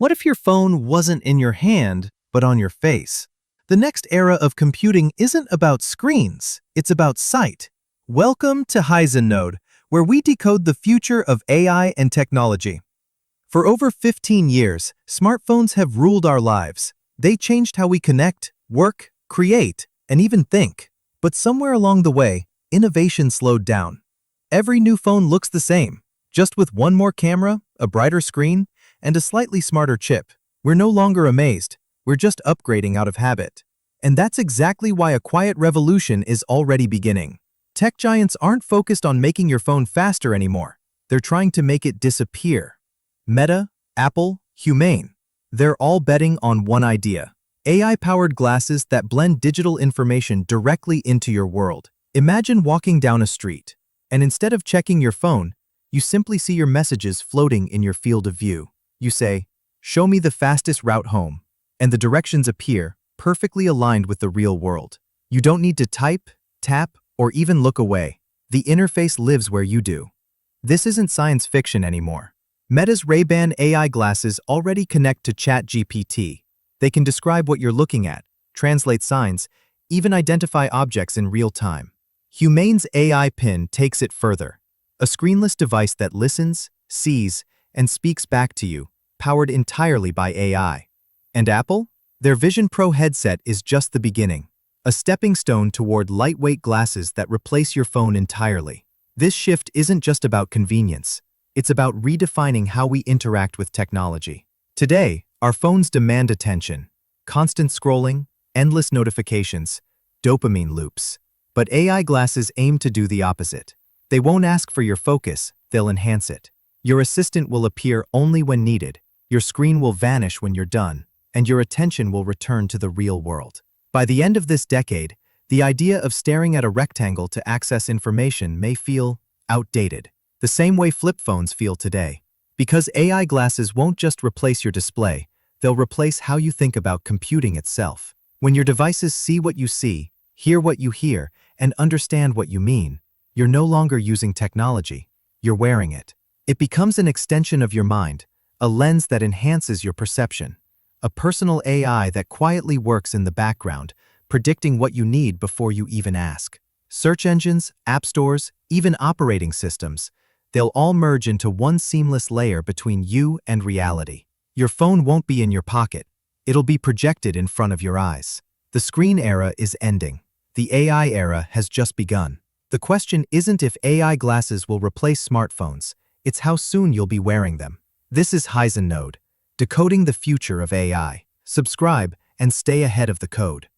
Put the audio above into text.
What if your phone wasn't in your hand, but on your face? The next era of computing isn't about screens, it's about sight. Welcome to Node, where we decode the future of AI and technology. For over 15 years, smartphones have ruled our lives. They changed how we connect, work, create, and even think. But somewhere along the way, innovation slowed down. Every new phone looks the same, just with one more camera, a brighter screen, and a slightly smarter chip. We're no longer amazed, we're just upgrading out of habit. And that's exactly why a quiet revolution is already beginning. Tech giants aren't focused on making your phone faster anymore. They're trying to make it disappear. Meta, Apple, Humane, they're all betting on one idea: AI-powered glasses that blend digital information directly into your world. Imagine walking down a street, and instead of checking your phone, you simply see your messages floating in your field of view. You say, "Show me the fastest route home," and the directions appear, perfectly aligned with the real world. You don't need to type, tap, or even look away. The interface lives where you do. This isn't science fiction anymore. Meta's Ray-Ban AI glasses already connect to ChatGPT. They can describe what you're looking at, translate signs, even identify objects in real time. Humane's AI Pin takes it further. A screenless device that listens, sees, and speaks back to you, powered entirely by AI. And Apple? Their Vision Pro headset is just the beginning, a stepping stone toward lightweight glasses that replace your phone entirely. This shift isn't just about convenience, it's about redefining how we interact with technology. Today, our phones demand attention, constant scrolling, endless notifications, dopamine loops. But AI glasses aim to do the opposite. They won't ask for your focus, they'll enhance it. Your assistant will appear only when needed, your screen will vanish when you're done, and your attention will return to the real world. By the end of this decade, the idea of staring at a rectangle to access information may feel outdated, the same way flip phones feel today. Because AI glasses won't just replace your display, they'll replace how you think about computing itself. When your devices see what you see, hear what you hear, and understand what you mean, you're no longer using technology, you're wearing it. It becomes an extension of your mind, a lens that enhances your perception, a personal AI that quietly works in the background, predicting what you need before you even ask. Search engines, app stores, even operating systems, they'll all merge into one seamless layer between you and reality. Your phone won't be in your pocket, it'll be projected in front of your eyes. The screen era is ending. The AI era has just begun. The question isn't if AI glasses will replace smartphones, it's how soon you'll be wearing them. This is Node, decoding the future of AI. Subscribe and stay ahead of the code.